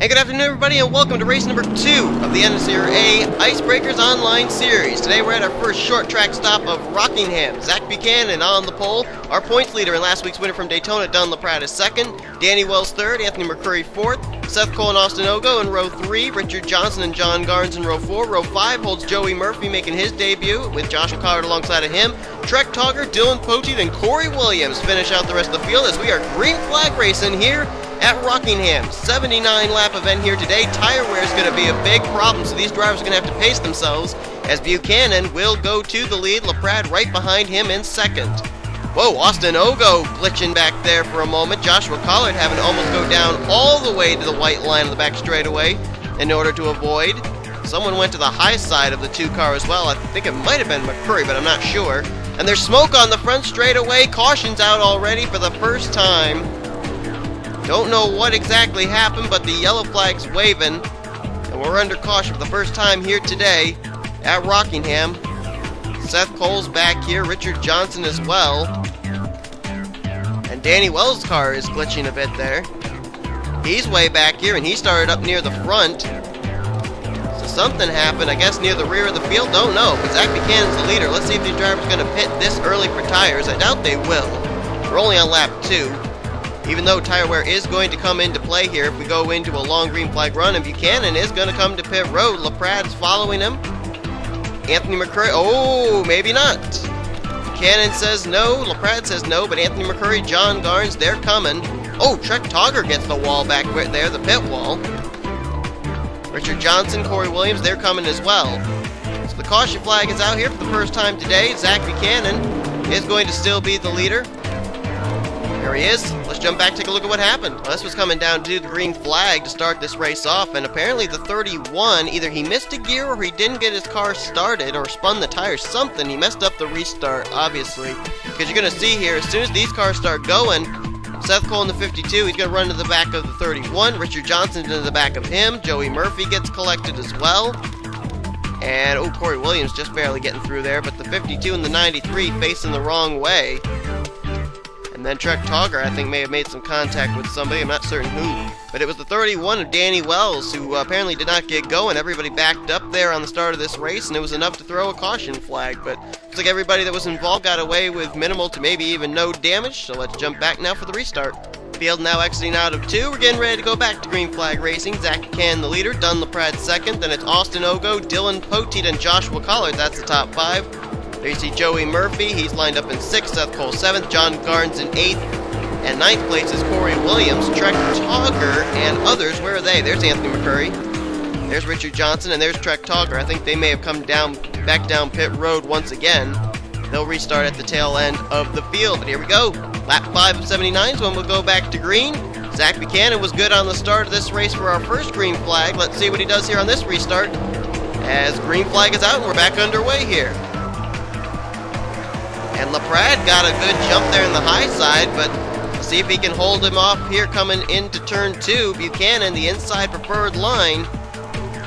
And good afternoon, everybody, and welcome to race number 2 of the NNSCRA Icebreakers Online Series. Today we're at our first short track stop of Rockingham. Zach Buchanan on the pole. Our points leader in last week's winner from Daytona, Don LaPrade, is second. Danny Wells third. Anthony McCurry fourth. Seth Cole and Austin Ogo in row 3. Richard Johnson and John Garnes in row 4. Row 5 holds Joey Murphy making his debut with Josh McCollard alongside of him. Trek Togger, Dylan Poteet, and Corey Williams finish out the rest of the field as we are green flag racing here at Rockingham. 79 lap event here today. Tire wear is going to be a big problem, so these drivers are going to have to pace themselves as Buchanan will go to the lead. LaPrade right behind him in second. Whoa, Austin Ogo glitching back there for a moment. Joshua Collard having to almost go down all the way to the white line of the back straightaway in order to avoid. Someone went to the high side of the 2-car as well. I think it might have been McCurry, but I'm not sure. And there's smoke on the front straightaway. Caution's out already for the first time. Don't know what exactly happened, but the yellow flag's waving, and we're under caution for the first time here today at Rockingham. Seth Cole's back here, Richard Johnson as well, and Danny Wells' car is glitching a bit there. He's way back here, and he started up near the front, so something happened, I guess, near the rear of the field. Don't know, but Zach Buchanan's the leader. Let's see if these drivers are going to pit this early for tires. I doubt they will. We're only on lap 2. Even though tire wear is going to come into play here if we go into a long green flag run, and Buchanan is going to come to pit road. LaPrade's following him. Anthony McCurry, oh, maybe not. Buchanan says no, LaPrade says no, but Anthony McCurry, John Garnes, they're coming. Oh, Trek Togger gets the wall back there, the pit wall. Richard Johnson, Corey Williams, they're coming as well. So the caution flag is out here for the first time today. Zach Buchanan is going to still be the leader. There he is. Let's jump back, take a look at what happened. Well, this was coming down to the green flag to start this race off, and apparently the 31, either he missed a gear or he didn't get his car started or spun the tires, something. He messed up the restart, obviously, because you're going to see here, as soon as these cars start going, Seth Cole in the 52, he's going to run to the back of the 31. Richard Johnson into the back of him. Joey Murphy gets collected as well. And, oh, Corey Williams just barely getting through there, but the 52 and the 93 facing the wrong way. And then Trek Togger, I think, may have made some contact with somebody. I'm not certain who. But it was the 31 of Danny Wells who apparently did not get going. Everybody backed up there on the start of this race, and it was enough to throw a caution flag. But looks like everybody that was involved got away with minimal to maybe even no damage. So let's jump back now for the restart. Field now exiting out of 2. We're getting ready to go back to green flag racing. Zach Buchanan the leader, Don LaPrade second. Then it's Austin Ogo, Dylan Poteet, and Joshua Collard. That's the top 5. There you see Joey Murphy, he's lined up in 6th, Seth Cole 7th, John Garnes in 8th, and 9th place is Corey Williams, Trek Togger, and others. Where are they? There's Anthony McCurry, there's Richard Johnson, and there's Trek Togger. I think they may have come back down pit road once again. They'll restart at the tail end of the field, but here we go. Lap 5 of 79 is when we'll go back to green. Zach Buchanan was good on the start of this race for our first green flag. Let's see what he does here on this restart as green flag is out and we're back underway here. And LaPrade got a good jump there in the high side, but see if he can hold him off here coming into turn 2. Buchanan, the inside preferred line.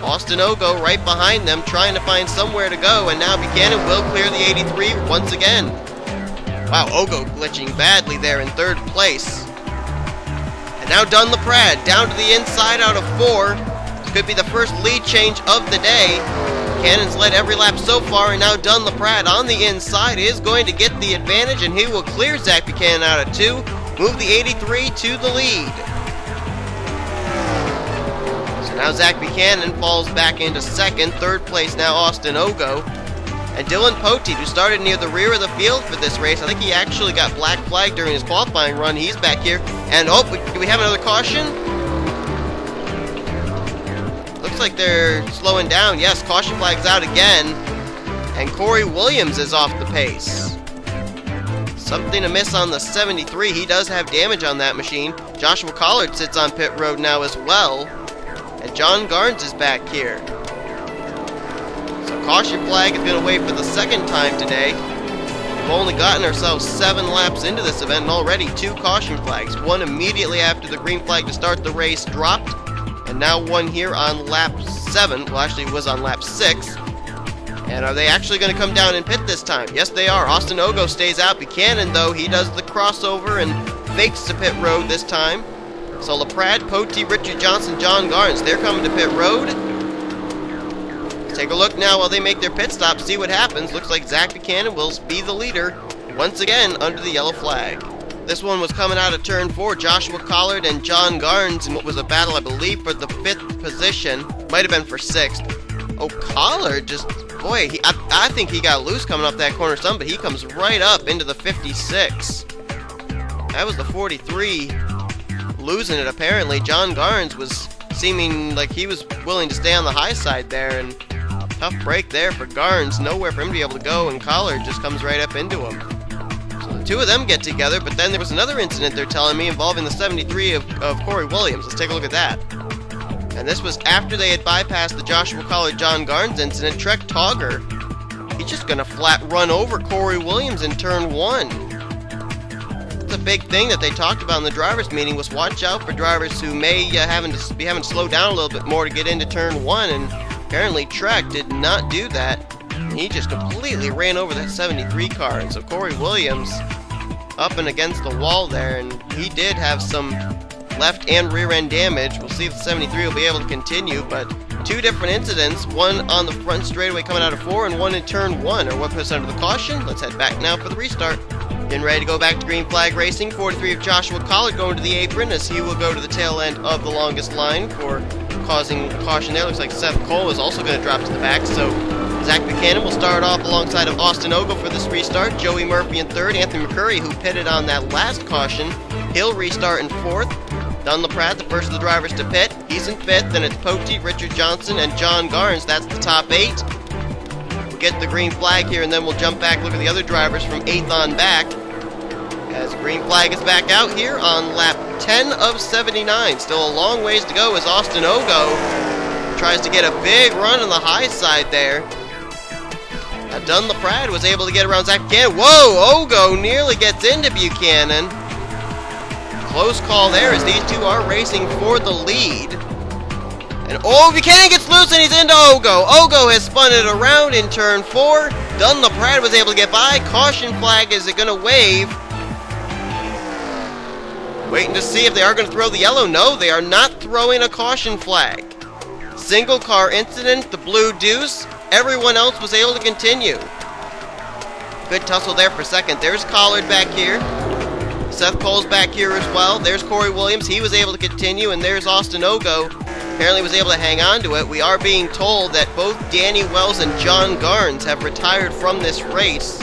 Austin Ogo right behind them, trying to find somewhere to go, and now Buchanan will clear the 83 once again. Wow, Ogo glitching badly there in 3rd place. And now Don LaPrade down to the inside out of 4. This could be the first lead change of the day. Buchanan's led every lap so far, and now Don LaPrade on the inside is going to get the advantage, and he will clear Zach Buchanan out of 2, move the 83 to the lead. So now Zach Buchanan falls back into 2nd, 3rd place now Austin Ogo. And Dylan Poteet, who started near the rear of the field for this race, I think he actually got black flagged during his qualifying run. He's back here, and oh, do we have another caution? Looks like they're slowing down. Yes, caution flag's out again. And Corey Williams is off the pace. Something amiss on the 73. He does have damage on that machine. Joshua Collard sits on pit road now as well. And John Garnes is back here. So caution flag is going to wait for the 2nd time today. We've only gotten ourselves 7 laps into this event, and already 2 caution flags. One immediately after the green flag to start the race dropped. And now one here on lap 7. Well, actually, it was on lap 6. And are they actually going to come down and pit this time? Yes, they are. Austin Ogo stays out. Buchanan, though, he does the crossover and fakes the pit road this time. So LaPrade, Poteet, Richard Johnson, John Garnes, they're coming to pit road. Let's take a look now while they make their pit stop, see what happens. Looks like Zach Buchanan will be the leader once again under the yellow flag. This one was coming out of turn 4, Joshua Collard and John Garnes in what was a battle, I believe, for the 5th position. Might have been for 6th. Oh, Collard just, boy, I think he got loose coming up that corner some, but he comes right up into the 56. That was the 43. Losing it, apparently. John Garnes was seeming like he was willing to stay on the high side there, and tough break there for Garnes. Nowhere for him to be able to go, and Collard just comes right up into him. So the two of them get together, but then there was another incident, they're telling me, involving the 73 of Corey Williams. Let's take a look at that. And this was after they had bypassed the Joshua Collard John Garnes incident. Trek Togger, he's just going to flat run over Corey Williams in turn 1. The big thing that they talked about in the drivers' meeting was watch out for drivers who may be having to slow down a little bit more to get into turn 1, and apparently Trek did not do that. And he just completely ran over that 73 car, and so Corey Williams up and against the wall there, and he did have some left and rear end damage. We'll see if the 73 will be able to continue, but two different incidents, one on the front straightaway coming out of 4 and one in turn 1 are what puts under the caution. Let's head back now for the restart. Getting ready to go back to green flag racing. 43 of Joshua Collard going to the apron as he will go to the tail end of the longest line for causing caution there. Looks like Seth Cole is also going to drop to the back. So Zach Buchanan will start off alongside of Austin Ogle for this restart. Joey Murphy in 3rd. Anthony McCurry, who pitted on that last caution, he'll restart in 4th. Don LaPrade, the first of the drivers to pit. He's in 5th. Then it's Poteet, Richard Johnson, and John Garnes. That's the top 8. Get the green flag here, and then we'll jump back, look at the other drivers from 8th on back, as green flag is back out here on lap 10 of 79. Still a long ways to go as Austin Ogo tries to get a big run on the high side there. Now Don LaPrade was able to get around Zach Buchanan. Whoa, Ogo nearly gets into Buchanan. Close call there as these two are racing for the lead. And Buchanan gets loose and he's into Ogo. Ogo has spun it around in turn 4. Don LaPrade was able to get by. Caution flag, is it going to wave? Waiting to see if they are going to throw the yellow. No, they are not throwing a caution flag. Single car incident, the blue deuce. Everyone else was able to continue. Good tussle there for second. There's Collard back here. Seth Cole's back here as well. There's Corey Williams. He was able to continue. And there's Austin Ogo. Apparently was able to hang on to it. We are being told that both Danny Wells and John Garnes have retired from this race.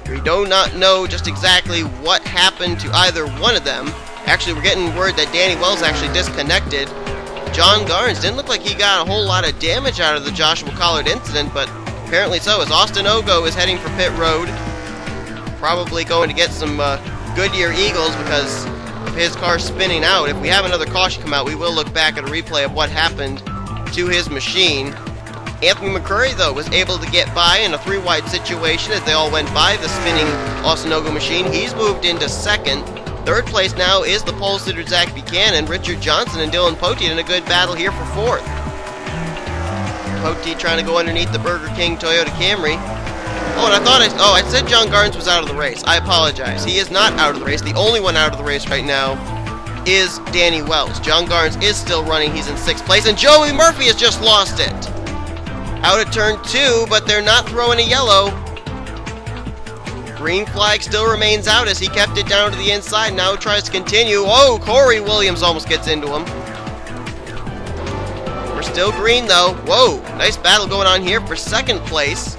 We do not know just exactly what happened to either one of them. Actually, we're getting word that Danny Wells actually disconnected. John Garnes didn't look like he got a whole lot of damage out of the Joshua Collard incident, but apparently so, as Austin Ogo is heading for pit road. Probably going to get some Goodyear Eagles because of his car spinning out. If we have another caution come out, we will look back at a replay of what happened to his machine. Anthony McCurry, though, was able to get by in a 3-wide situation as they all went by the spinning Austin Ogo machine. He's moved into 2nd. 3rd place now is the pole sitter Zach Buchanan. Richard Johnson and Dylan Poteet in a good battle here for 4th. Poteet trying to go underneath the Burger King Toyota Camry. Oh, and I said John Garnes was out of the race. I apologize. He is not out of the race. The only one out of the race right now is Danny Wells. John Garnes is still running. He's in 6th place. And Joey Murphy has just lost it. Out of turn 2, but they're not throwing a yellow. Green flag still remains out as he kept it down to the inside. Now tries to continue. Oh, Corey Williams almost gets into him. We're still green, though. Whoa, nice battle going on here for 2nd place.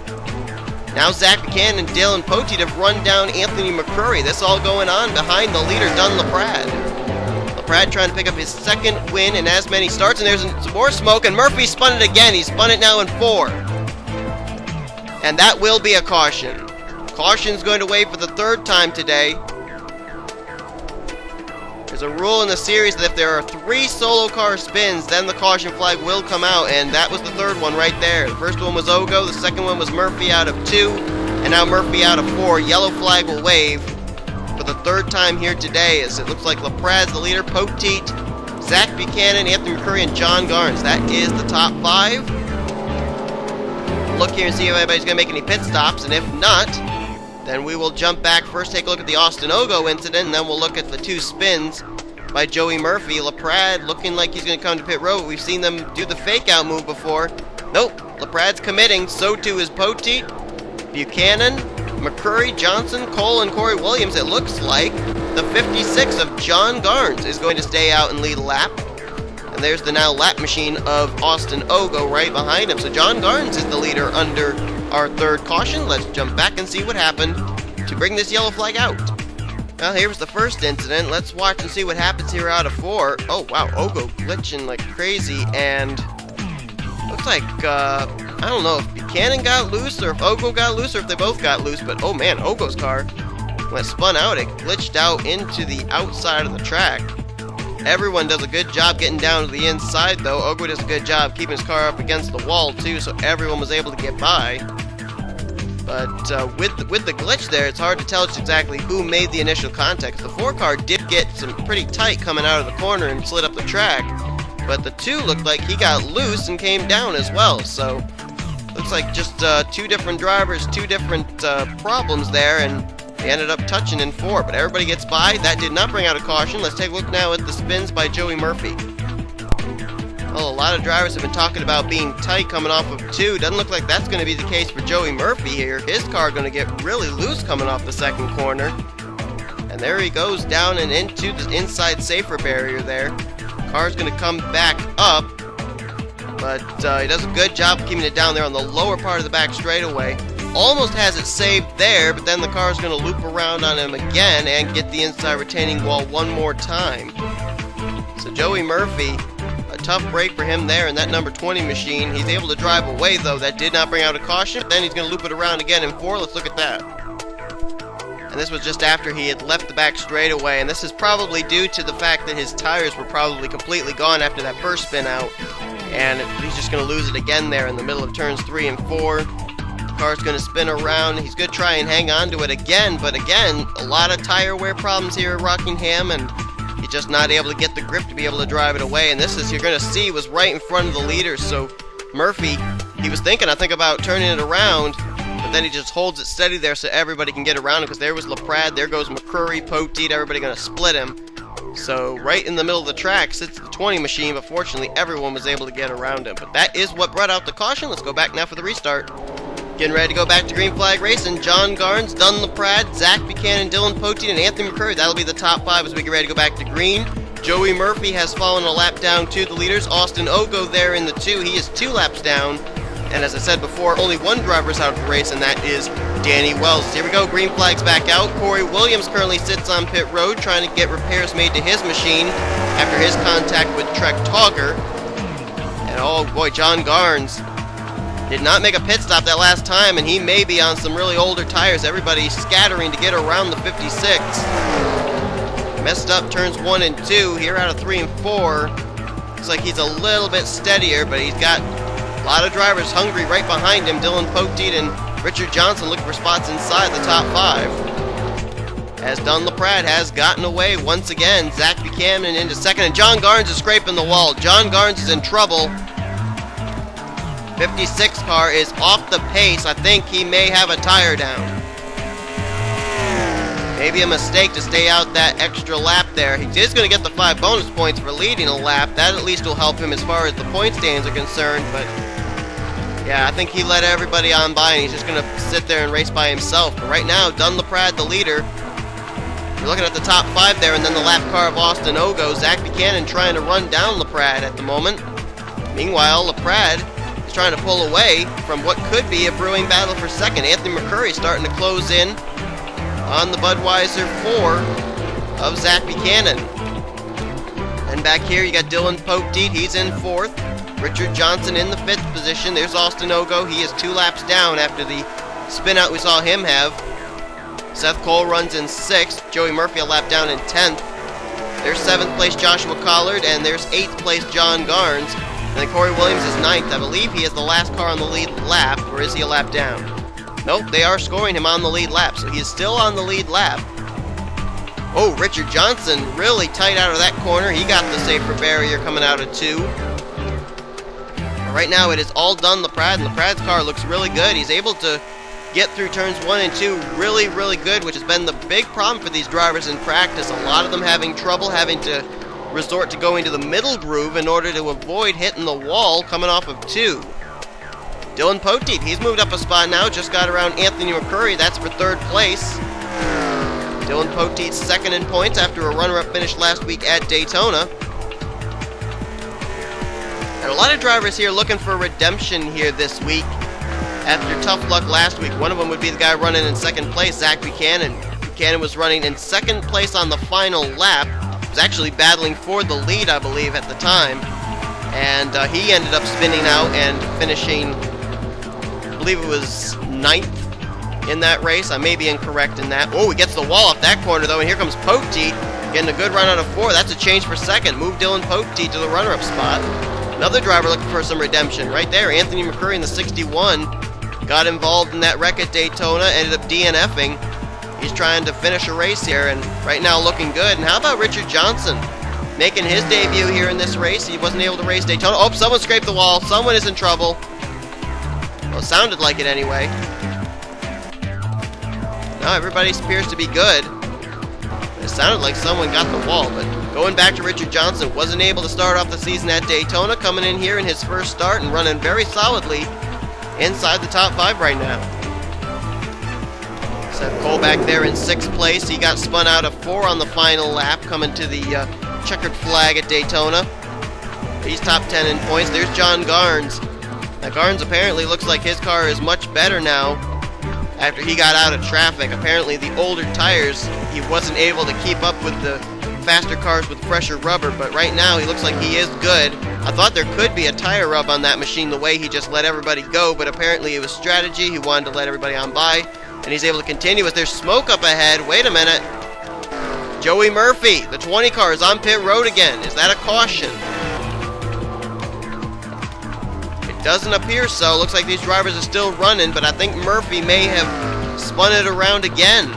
Now Zach Buchanan and Dylan Poteet have run down Anthony McCurry. This all going on behind the leader, Don LaPrade. LaPrade trying to pick up his 2nd win in as many starts, and there's some more smoke, and Murphy spun it again. He spun it now in 4. And that will be a caution. Caution's going to wait for the 3rd time today. There's a rule in the series that if there are 3 solo car spins, then the caution flag will come out, and that was the 3rd one right there. The first one was Ogo, the 2nd one was Murphy out of 2, and now Murphy out of 4. Yellow flag will wave for the 3rd time here today, as it looks like LaPrade's the leader, Poteet, Zach Buchanan, Anthony McCurry, and John Garnes. That is the top 5. Look here and see if anybody's going to make any pit stops, and if not, Then we will jump back, first take a look at the Austin Ogo incident, and then we'll look at the 2 spins by Joey Murphy. LaPrade looking like he's going to come to pit road. We've seen them do the fake-out move before. Nope, LaPrade's committing. So too is Poteet, Buchanan, McCurry, Johnson, Cole, and Corey Williams. It looks like the 56 of John Garnes is going to stay out and lead a lap. And there's the now lap machine of Austin Ogo right behind him. So John Garnes is the leader under our 3rd caution. Let's jump back and see what happened to bring this yellow flag out. Well, here was the first incident. Let's watch and see what happens here out of 4. Oh, wow, Ogo glitching like crazy, and looks like, I don't know if Buchanan got loose or if Ogo got loose or if they both got loose, but oh man, Ogo's car, when it spun out, it glitched out into the outside of the track. Everyone does a good job getting down to the inside, though. Ogo does a good job keeping his car up against the wall, too, so everyone was able to get by. But with the glitch there, it's hard to tell just exactly who made the initial contact. The 4 car did get some pretty tight coming out of the corner and slid up the track, but the 2 looked like he got loose and came down as well. So looks like just 2 different drivers, 2 different problems there, and they ended up touching in 4. But everybody gets by. That did not bring out a caution. Let's take a look now at the spins by Joey Murphy. Well, a lot of drivers have been talking about being tight coming off of 2. Doesn't look like that's going to be the case for Joey Murphy here. His car going to get really loose coming off the 2nd corner. And there he goes down and into the inside safer barrier there. Car's going to come back up, but he does a good job of keeping it down there on the lower part of the back straightaway. Almost has it saved there, but then the car's going to loop around on him again and get the inside retaining wall one more time. So Joey Murphy, a tough break for him there in that number 20 machine. He's able to drive away, though. That did not bring out a caution. But then he's going to loop it around again in 4. Let's look at that. And this was just after he had left the back straightaway. And this is probably due to the fact that his tires were probably completely gone after that first spin out. And he's just going to lose it again there in the middle of turns 3 and 4. The car's going to spin around. He's going to try and hang on to it again. But again, a lot of tire wear problems here at Rockingham. And he's just not able to get the grip to be able to drive it away. And this, as you're going to see, was right in front of the leaders. So Murphy, he was thinking, I think, about turning it around, but then he just holds it steady there so everybody can get around him, because there was LaPrade, there goes McCurry, Poteet, everybody going to split him. So right in the middle of the track sits the 20 machine, but fortunately everyone was able to get around him. But that is what brought out the caution. Let's go back now for the restart. Getting ready to go back to green flag racing. John Garnes, Dun LaPrade, Zach Buchanan, Dylan Poteet, and Anthony McCurry. That'll be the top 5 as we get ready to go back to green. Joey Murphy has fallen a lap down to the leaders. Austin Ogo there in the 2. He is 2 laps down. And as I said before, only 1 driver's out of the race, and that is Danny Wells. Here we go. Green flag's back out. Corey Williams currently sits on pit road trying to get repairs made to his machine after his contact with Trek Togger. And oh boy, John Garnes did not make a pit stop that last time, and he may be on some really older tires. Everybody scattering to get around the 56. Messed up turns 1 and 2 here out of 3 and 4. Looks like he's a little bit steadier, but he's got a lot of drivers hungry right behind him. Dylan Poteet and Richard Johnson looking for spots inside the top 5. As Dun LaPrade has gotten away once again. Zach Buchanan into 2nd, and John Garnes is scraping the wall. John Garnes is in trouble. 56 car is off the pace. I think he may have a tire down. Maybe a mistake to stay out that extra lap there. He is going to get the 5 bonus points for leading a lap. That at least will help him as far as the point standings are concerned. But yeah, I think he let everybody on by, and he's just going to sit there and race by himself. But right now, Dun LaPrade, the leader. You're looking at the top 5 there, and then the lap car of Austin Ogo. Zach Buchanan trying to run down LaPrade at the moment. Meanwhile, LaPrade is trying to pull away from what could be a brewing battle for 2nd. Anthony McCurry starting to close in on the Budweiser 4 of Zach Buchanan. And back here you got Dylan Poteet, he's in 4th. Richard Johnson in the 5th position. There's Austin Ogo, he is 2 laps down after the spin out we saw him have. Seth Cole runs in 6th. Joey Murphy a lap down in 10th. There's 7th place Joshua Collard, and there's 8th place John Garnes. And then Corey Williams is 9th. I believe he is the last car on the lead lap, or is he a lap down? Nope, they are scoring him on the lead lap, so he is still on the lead lap. Oh, Richard Johnson really tight out of that corner. He got the safer barrier coming out of 2. Right now it is all Dun LaPrade, and LaPrade's car looks really good. He's able to get through turns 1 and 2 really, really good, which has been the big problem for these drivers in practice. A lot of them having trouble having to resort to going to the middle groove in order to avoid hitting the wall coming off of 2. Dylan Poteet, he's moved up a spot now, just got around Anthony McCurry, that's for 3rd place. Dylan Poteet's 2nd in points after a runner-up finish last week at Daytona. And a lot of drivers here looking for redemption here this week after tough luck last week. One of them would be the guy running in 2nd place, Zach Buchanan. Buchanan was running in 2nd place on the final lap. Was actually battling for the lead, I believe, at the time. And he ended up spinning out and finishing, I believe it was 9th in that race. I may be incorrect in that. Oh, he gets the wall off that corner, though, and here comes Poteet getting a good run out of 4. That's a change for 2nd. Move Dylan Poteet to the runner-up spot. Another driver looking for some redemption. Right there, Anthony McCurry in the 61 got involved in that wreck at Daytona, ended up DNFing. He's trying to finish a race here, and right now looking good. And how about Richard Johnson making his debut here in this race? He wasn't able to race Daytona. Oh, someone scraped the wall. Someone is in trouble. Well, it sounded like it anyway. No, everybody appears to be good. It sounded like someone got the wall, but going back to Richard Johnson, wasn't able to start off the season at Daytona, coming in here in his first start and running very solidly inside the top 5 right now. Seth Cole back there in 6th place. He got spun out of 4 on the final lap, coming to the checkered flag at Daytona. He's top 10 in points. There's John Garnes. Now, Garnes apparently looks like his car is much better now after he got out of traffic. Apparently the older tires, he wasn't able to keep up with the faster cars with fresher rubber, but right now he looks like he is good. I thought there could be a tire rub on that machine the way he just let everybody go, but apparently it was strategy. He wanted to let everybody on by, and he's able to continue as there's smoke up ahead. Wait a minute. Joey Murphy, the 20 car, is on pit road again. Is that a caution? It doesn't appear so. Looks like these drivers are still running, but I think Murphy may have spun it around again.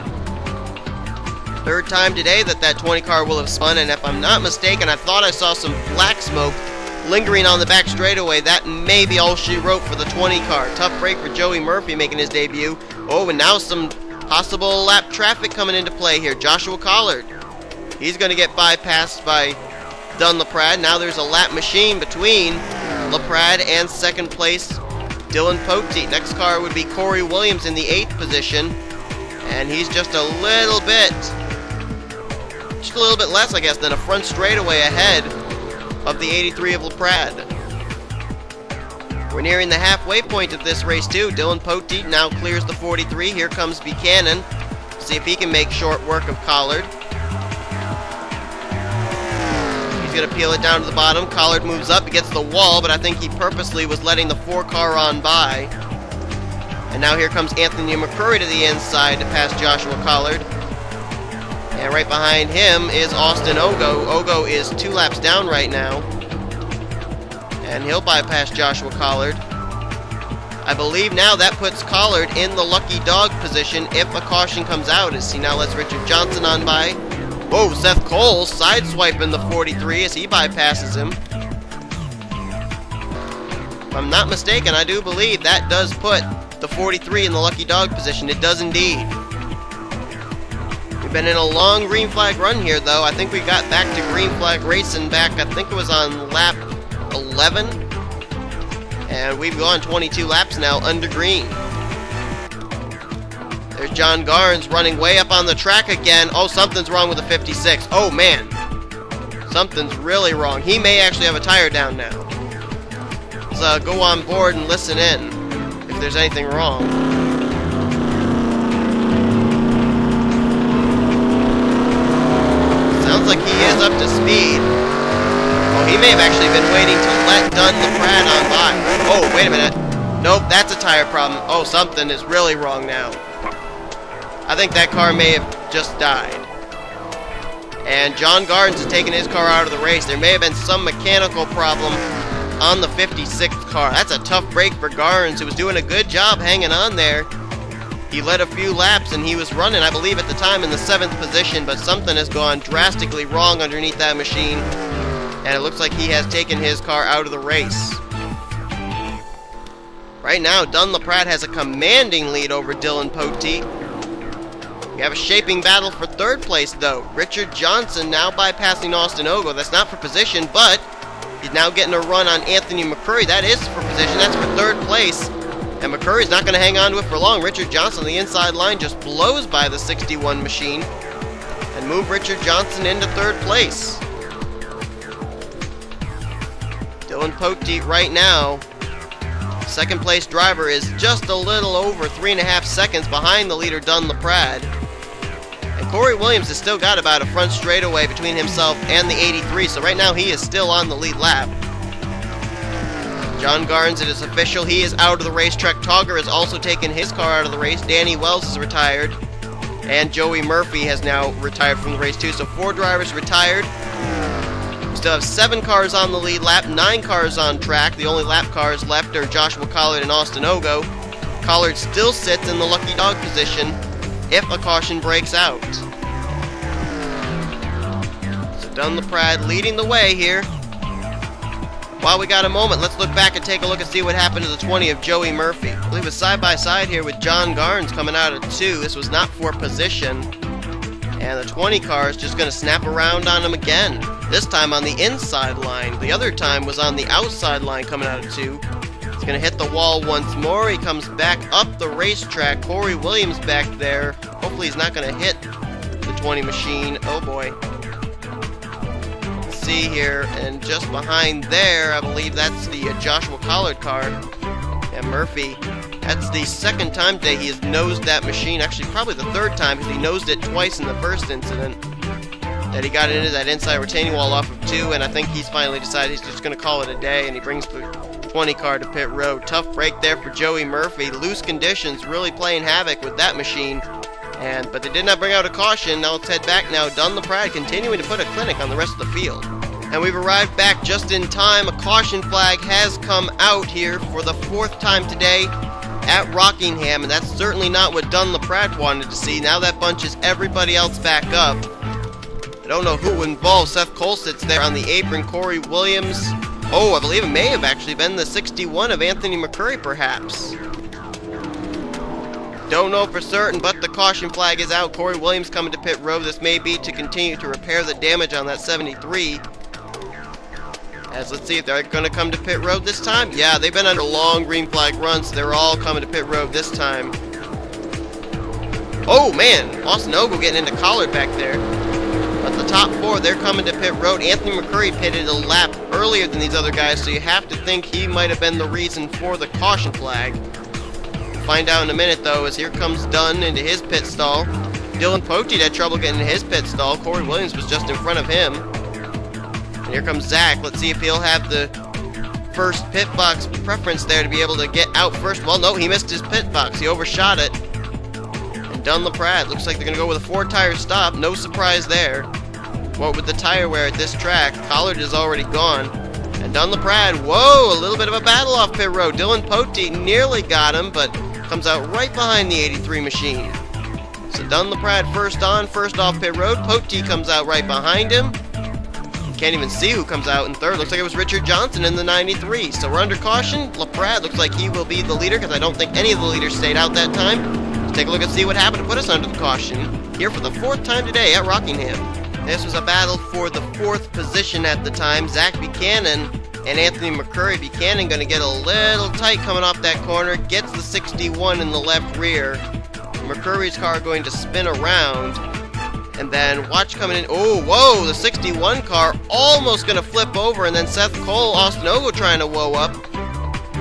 3rd time today that 20 car will have spun, and if I'm not mistaken, I thought I saw some black smoke lingering on the back straightaway. That may be all she wrote for the 20 car. Tough break for Joey Murphy making his debut. Oh, and now some possible lap traffic coming into play here. Joshua Collard, he's going to get bypassed by Dunn LaPrade. Now there's a lap machine between LaPrade and 2nd place Dylan Poteet. Next car would be Corey Williams in the 8th position, and he's just a little bit less, I guess, than a front straightaway ahead of the 83 of LaPrade. We're nearing the halfway point of this race too. Dylan Poteet now clears the 43. Here comes Buchanan. See if he can make short work of Collard. He's going to peel it down to the bottom. Collard moves up, he gets the wall, but I think he purposely was letting the 4 car on by. And now here comes Anthony McCurry to the inside to pass Joshua Collard. And right behind him is Austin Ogo. Ogo is 2 laps down right now. And he'll bypass Joshua Collard. I believe now that puts Collard in the lucky dog position if a caution comes out, as he now lets Richard Johnson on by. Whoa, Seth Cole sideswiping the 43 as he bypasses him. If I'm not mistaken, I do believe that does put the 43 in the lucky dog position. It does indeed. We've been in a long green flag run here, though. I think we got back to green flag racing back, I think it was on lap 11. And we've gone 22 laps now under green. There's John Garnes running way up on the track again. Oh, something's wrong with the 56. Oh, man. Something's really wrong. He may actually have a tire down now. Let's go on board and listen in if there's anything wrong. Sounds like he is up to speed. Oh, he may have actually been waiting to let Dunn LaPrade on by. Oh, wait a minute. Nope, that's a tire problem. Oh, something is really wrong now. I think that car may have just died. And John Garnes has taken his car out of the race. There may have been some mechanical problem on the 56th car. That's a tough break for Garnes, who was doing a good job hanging on there. He led a few laps and he was running, I believe at the time, in the 7th position, but something has gone drastically wrong underneath that machine, and it looks like he has taken his car out of the race. Right now, Dunlaprat has a commanding lead over Dylan Poteet. We have a shaping battle for third place, though. Richard Johnson now bypassing Austin Ogle. That's not for position, but he's now getting a run on Anthony McCurry. That is for position. That's for third place. And McCurry's not going to hang on to it for long. Richard Johnson on the inside line just blows by the 61 machine and move Richard Johnson into third place. Dylan Poteet right now, second place driver, is just a little over 3.5 seconds behind the leader Dunlaprat. And Corey Williams has still got about a front straightaway between himself and the 83, so right now he is still on the lead lap. John Garnes, it is official, he is out of the racetrack. Togger has also taken his car out of the race. Danny Wells is retired. And Joey Murphy has now retired from the race too. So 4 drivers retired. We still have 7 cars on the lead lap, 9 cars on track. The only lap cars left are Joshua Collard and Austin Ogo. Collard still sits in the lucky dog position if a caution breaks out. So Dunlaprat leading the way here. While we got a moment, let's look back and take a look and see what happened to the 20 of Joey Murphy. I believe it was side by side here with John Garnes coming out at 2. This was not for position. And the 20 car is just going to snap around on him again. This time on the inside line. The other time was on the outside line coming out at 2. He's going to hit the wall once more. He comes back up the racetrack. Corey Williams back there. Hopefully he's not going to hit the 20 machine. Oh boy. Let's see here. And just behind there, I believe that's the Joshua Collard car. And Murphy, that's the second time today he has nosed that machine. Actually, probably the third time, because he nosed it twice in the first incident. That he got into that inside retaining wall off of 2, and I think he's finally decided he's just going to call it a day, and he brings the 20 car to pit road. Tough break there for Joey Murphy. Loose conditions really playing havoc with that machine. But they did not bring out a caution. Now let's head back now. Dunlaprat continuing to put a clinic on the rest of the field. And we've arrived back just in time. A caution flag has come out here for the 4th time today at Rockingham, and that's certainly not what Dunlaprat wanted to see. Now that bunches everybody else back up. I don't know who involved. Seth Cole sits there on the apron. Corey Williams. Oh, I believe it may have actually been the 61 of Anthony McCurry, perhaps. Don't know for certain, but the caution flag is out. Corey Williams coming to pit road. This may be to continue to repair the damage on that 73. As let's see if they're going to come to pit road this time. Yeah, they've been under long green flag runs, so they're all coming to pit road this time. Oh, man. Austin Ogle getting into Collard back there. But the top 4, they're coming to pit road. Anthony McCurry pitted a lap earlier than these other guys, so you have to think he might have been the reason for the caution flag. We'll find out in a minute, though, as here comes Dunn into his pit stall. Dylan Poteet had trouble getting into his pit stall. Corey Williams was just in front of him. And here comes Zach. Let's see if he'll have the first pit box preference there to be able to get out first. Well, no, he missed his pit box. He overshot it. And Dunlaprat, looks like they're going to go with a 4-tire stop. No surprise there. What with the tire wear at this track, Collard is already gone. And Dunlaprat, whoa, a little bit of a battle off pit road. Dylan Poteet nearly got him, but comes out right behind the 83 machine. So Dunlaprat first on, first off pit road. Poteet comes out right behind him. Can't even see who comes out in third. Looks like it was Richard Johnson in the 93. So we're under caution. Laprat looks like he will be the leader, because I don't think any of the leaders stayed out that time. Let's take a look and see what happened to put us under the caution here for the 4th time today at Rockingham. This was a battle for the 4th position at the time. Zach Buchanan and Anthony McCurry. Buchanan going to get a little tight coming off that corner. Gets the 61 in the left rear. McCurry's car going to spin around. And then watch coming in. Oh, whoa, the 61 car almost going to flip over. And then Seth Cole, Austin Ogle trying to whoa up.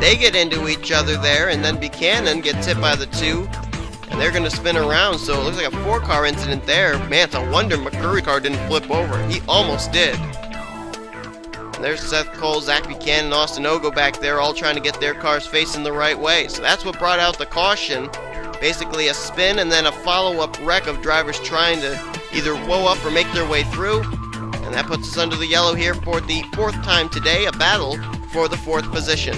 They get into each other there. And then Buchanan gets hit by the 2. And they're going to spin around. So it looks like a 4-car incident there. Man, it's a wonder McCurry car didn't flip over. He almost did. And there's Seth Cole, Zach Buchanan, and Austin Ogle back there all trying to get their cars facing the right way. So that's what brought out the caution. Basically a spin and then a follow-up wreck of drivers trying to either whoa up or make their way through. And that puts us under the yellow here for the 4th time today, a battle for the 4th position.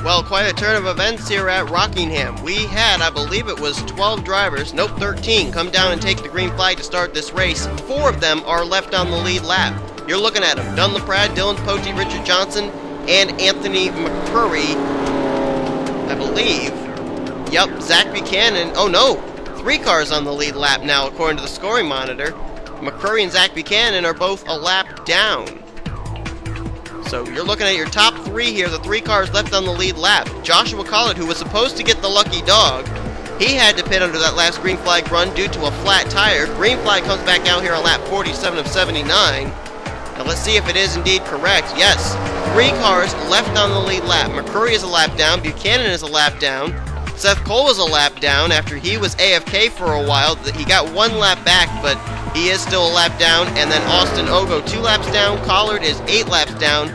Well, quite a turn of events here at Rockingham. We had, I believe it was 12 drivers, nope, 13, come down and take the green flag to start this race. 4 of them are left on the lead lap. You're looking at them, Dunlaprat, Dylan Poteet, Richard Johnson, and Anthony McCurry. I believe. Yep, Zach Buchanan. Oh no, 3 cars on the lead lap now, according to the scoring monitor. McCurry and Zach Buchanan are both a lap down. So you're looking at your top 3 here, the 3 cars left on the lead lap. Joshua Collard, who was supposed to get the lucky dog, he had to pit under that last green flag run due to a flat tire. Green flag comes back out here on lap 47 of 79. Now let's see if it is indeed correct. Yes, 3 cars left on the lead lap. McCurry is a lap down, Buchanan is a lap down, Seth Cole is a lap down after he was AFK for a while. He got 1 lap back, but he is still a lap down. And then Austin Ogo 2 laps down, Collard is 8 laps down,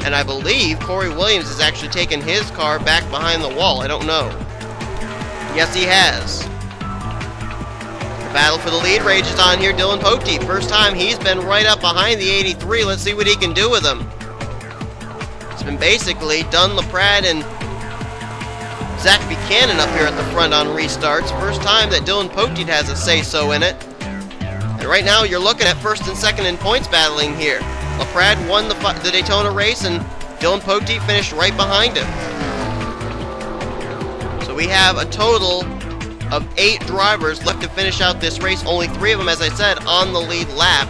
and I believe Corey Williams has actually taken his car back behind the wall. I don't know. Yes, he has. The battle for the lead rages on here. Dylan Poteet, first time he's been right up behind the 83. Let's see what he can do with him. It's been basically Dunn LaPrade and Zach Buchanan up here at the front on restarts. First time that Dylan Poteet has a say-so in it. And right now you're looking at first and second in points battling here. LaPrade won the Daytona race and Dylan Poteet finished right behind him. So we have a total of 8 drivers left to finish out this race. Only 3 of them, as I said, on the lead lap.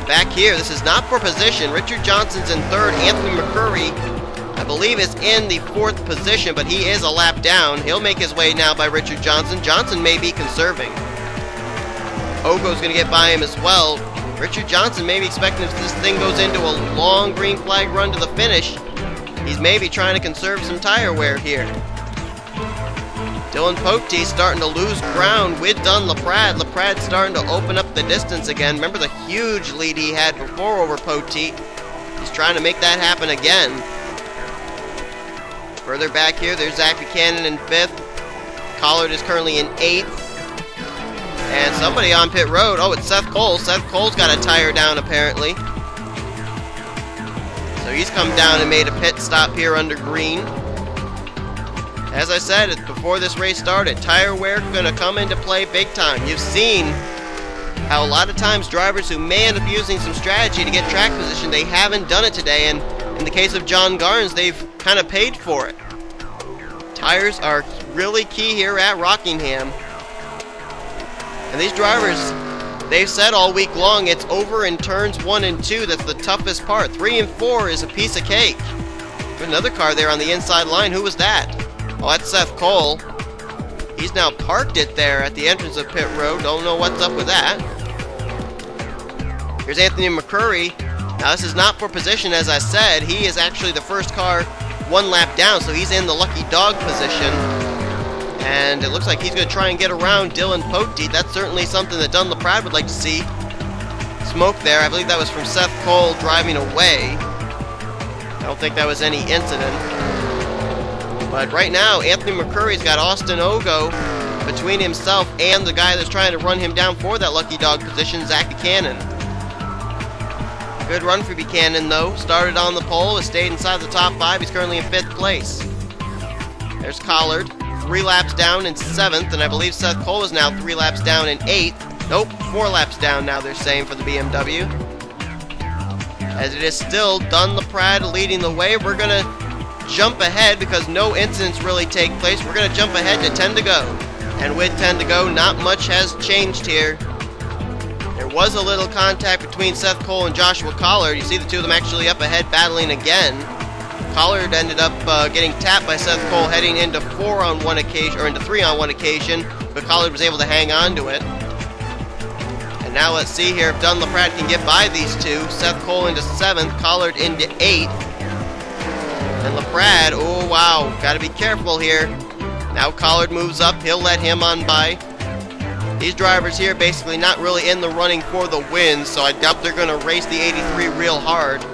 Back here, this is not for position. Richard Johnson's in 3rd. Anthony McCurry, I believe, is in the 4th position, but he is a lap down. He'll make his way now by Richard Johnson. Johnson may be conserving. Ogo's going to get by him as well. Richard Johnson may be expecting if this thing goes into a long green flag run to the finish, he's maybe trying to conserve some tire wear here. Dylan Poteet starting to lose ground with Dunn LaPrade. LaPrade's starting to open up the distance again. Remember the huge lead he had before over Poteet. He's trying to make that happen again. Further back here, there's Zach Buchanan in 5th. Collard is currently in 8th. And somebody on pit road. Oh, it's Seth Cole. Seth Cole's got a tire down, apparently. So he's come down and made a pit stop here under green. As I said before this race started, tire wear going to come into play big time. You've seen how a lot of times drivers who may end up using some strategy to get track position, they haven't done it today. And in the case of John Garnes, they've kind of paid for it. Tires are really key here at Rockingham. And these drivers, they've said all week long, it's over in turns 1 and 2. That's the toughest part. 3 and 4 is a piece of cake. There's another car there on the inside line. Who was that? Oh, that's Seth Cole. He's now parked it there at the entrance of pit road. Don't know what's up with that. Here's Anthony McCurry. Now, this is not for position, as I said. He is actually the first car 1 lap down, so he's in the lucky dog position. And it looks like he's going to try and get around Dylan Poteet. That's certainly something that Dunn LaPrade would like to see. Smoke there. I believe that was from Seth Cole driving away. I don't think that was any incident. But right now, Anthony McCurry's got Austin Ogo between himself and the guy that's trying to run him down for that lucky dog position, Zach Buchanan. Good run for Buchanan, though. Started on the pole, has stayed inside the top 5. He's currently in 5th place. There's Collard. 3 laps down in 7th, and I believe Seth Cole is now 3 laps down in 8th. Nope, 4 laps down now, they're saying, for the BMW. As it is still Dunn LaPrade leading the way. We're going to jump ahead because no incidents really take place. We're going to jump ahead to 10 to go. And with 10 to go, not much has changed here. There was a little contact between Seth Cole and Joshua Collard. You see the 2 of them actually up ahead battling again. Collard ended up getting tapped by Seth Cole heading into 4 on one occasion, or into 3 on one occasion, but Collard was able to hang on to it. And now let's see here if Dunn LaPrade can get by these 2. Seth Cole into 7th, Collard into 8th. And LaPrade, oh wow, got to be careful here. Now Collard moves up, he'll let him on by. These drivers here basically not really in the running for the win, so I doubt they're going to race the 83 real hard.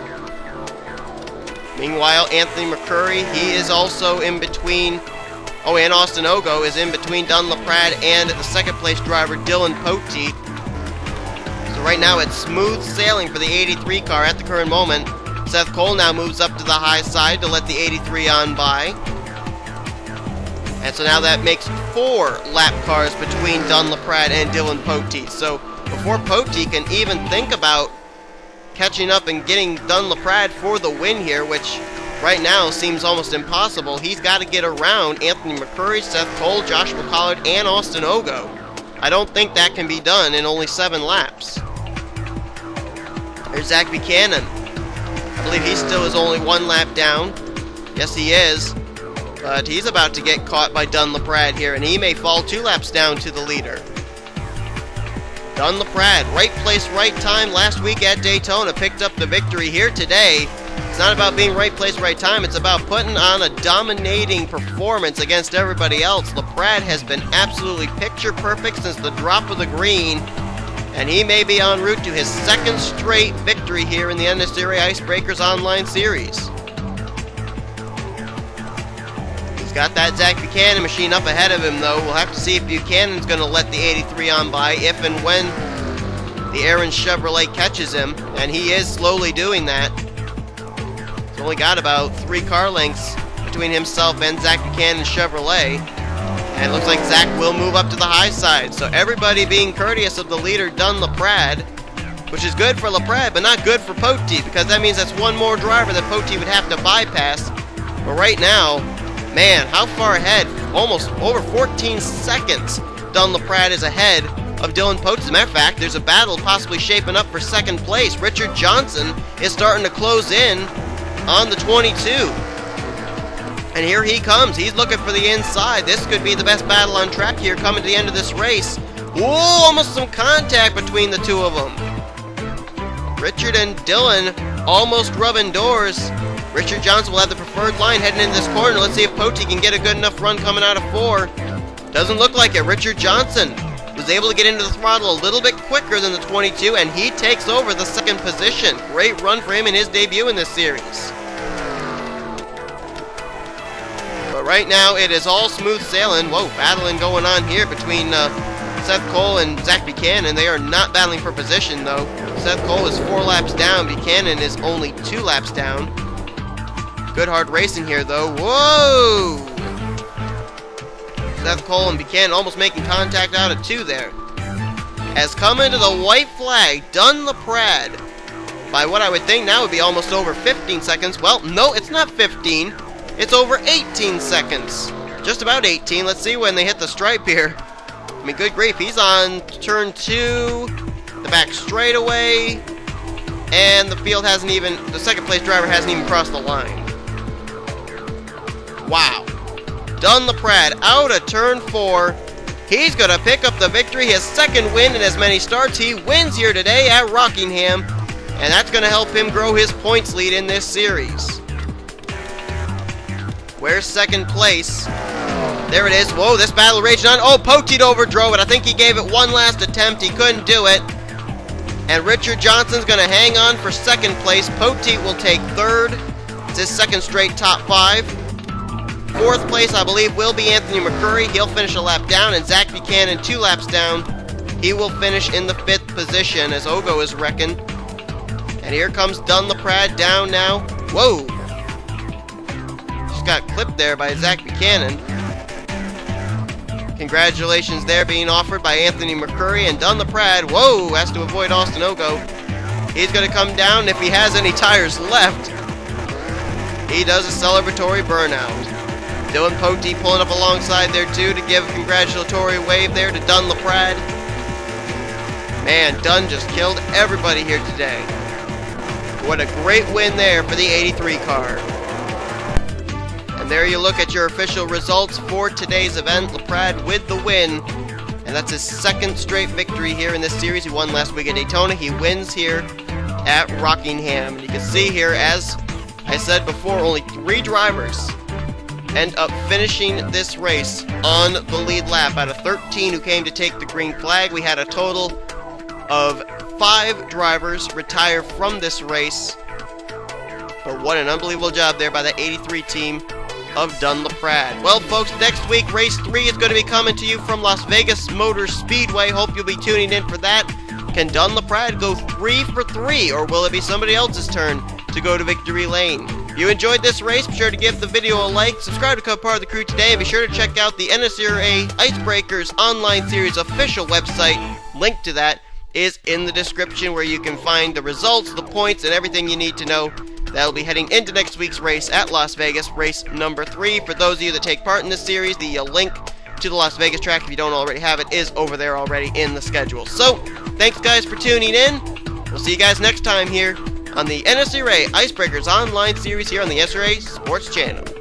Meanwhile, Anthony McCurry, he is also in between. Oh, and Austin Ogo is in between Dunn LaPrade and the 2nd place driver, Dylan Poteet. So right now it's smooth sailing for the 83 car at the current moment. Seth Cole now moves up to the high side to let the 83 on by. And so now that makes 4 lap cars between Dunn LaPrade and Dylan Poteet. So before Poteet can even think about catching up and getting Dunn LaPrade for the win here, which right now seems almost impossible. He's got to get around Anthony McCurry, Seth Cole, Joshua Collard, and Austin Ogo. I don't think that can be done in only 7 laps. There's Zach Buchanan. I believe he still is only 1 lap down. Yes, he is. But he's about to get caught by Dunlap here, and he may fall 2 laps down to the leader. Dunlap, right place, right time last week at Daytona, picked up the victory here today. It's not about being right place, right time. It's about putting on a dominating performance against everybody else. LaPrade has been absolutely picture perfect since the drop of the green, and he may be en route to his 2nd straight victory here in the NNSCRA Icebreakers Online Series. Got that Zach Buchanan machine up ahead of him, though. We'll have to see if Buchanan's going to let the 83 on by, if and when the Aaron Chevrolet catches him, and he is slowly doing that. He's only got about 3 car lengths between himself and Zach Buchanan Chevrolet, and it looks like Zach will move up to the high side. So everybody being courteous of the leader, Dunlap, which is good for LaPrade, but not good for Pote, because that means that's 1 more driver that Pote would have to bypass. But right now, man, how far ahead? Almost over 14 seconds. Dunlap is ahead of Dylan Pote. As a matter of fact, there's a battle possibly shaping up for 2nd place. Richard Johnson is starting to close in on the 22. And here he comes. He's looking for the inside. This could be the best battle on track here coming to the end of this race. Whoa, almost some contact between the 2 of them. Richard and Dylan almost rubbing doors. Richard Johnson will have the preferred line heading into this corner. Let's see if Pote can get a good enough run coming out of 4. Doesn't look like it. Richard Johnson was able to get into the throttle a little bit quicker than the 22, and he takes over the 2nd position. Great run for him in his debut in this series. But right now, it is all smooth sailing. Whoa, battling going on here between Seth Cole and Zach Buchanan. They are not battling for position, though. Seth Cole is 4 laps down. Buchanan is only 2 laps down. Good hard racing here, though. Whoa! Seth Cole and Buchanan almost making contact out of 2 there. As coming to the white flag, Dunlap by what I would think now would be almost over 15 seconds. Well, no, it's not 15. It's over 18 seconds. Just about 18. Let's see when they hit the stripe here. I mean, good grief. He's on turn 2, the back straightaway, and the 2nd place driver hasn't even crossed the line. Wow. Dunlap out of turn 4. He's going to pick up the victory, his 2nd win in as many starts. He wins here today at Rockingham, and that's going to help him grow his points lead in this series. Where's 2nd place? There it is. Whoa, this battle raging on. Oh, Pote overdrove it. I think he gave it 1 last attempt. He couldn't do it. And Richard Johnson's going to hang on for 2nd place. Pote will take 3rd. It's his 2nd straight top 5. 4th place, I believe, will be Anthony McCurry. He'll finish a lap down, and Zach Buchanan 2 laps down. He will finish in the 5th position as Ogo is wrecking. And here comes Dunlap down now. Whoa! Just got clipped there by Zach Buchanan. Congratulations there being offered by Anthony McCurry, and Dunlap whoa, has to avoid Austin Ogo. He's going to come down if he has any tires left. He does a celebratory burnout. Dylan Pote pulling up alongside there too to give a congratulatory wave there to Dunlap. Man, Dunn just killed everybody here today. What a great win there for the 83 car. And there you look at your official results for today's event. LaPrade with the win. And that's his 2nd straight victory here in this series. He won last week at Daytona. He wins here at Rockingham. And you can see here, as I said before, only 3 drivers end up finishing this race on the lead lap out of 13 who came to take the green flag. We had a total of 5 drivers retire from this race. But what an unbelievable job there by the 83 team of Dunlap. Well, folks, next week, race 3 is going to be coming to you from Las Vegas Motor Speedway. Hope you'll be tuning in for that. Can Dunlap go 3 for 3, or will it be somebody else's turn to go to victory lane? If you enjoyed this race, be sure to give the video a like, subscribe to become part of the crew today, and be sure to check out the NNSCRA Icebreakers Online Series official website. Link to that is in the description, where you can find the results, the points, and everything you need to know That'll be heading into next week's race at Las Vegas, race number 3. For those of you that take part in this series, the link to the Las Vegas track, if you don't already have it, is over there already in the schedule. So, thanks guys for tuning in. We'll see you guys next time here on the NNSCRA Icebreakers Online Series here on the NNSCRA Sports Channel.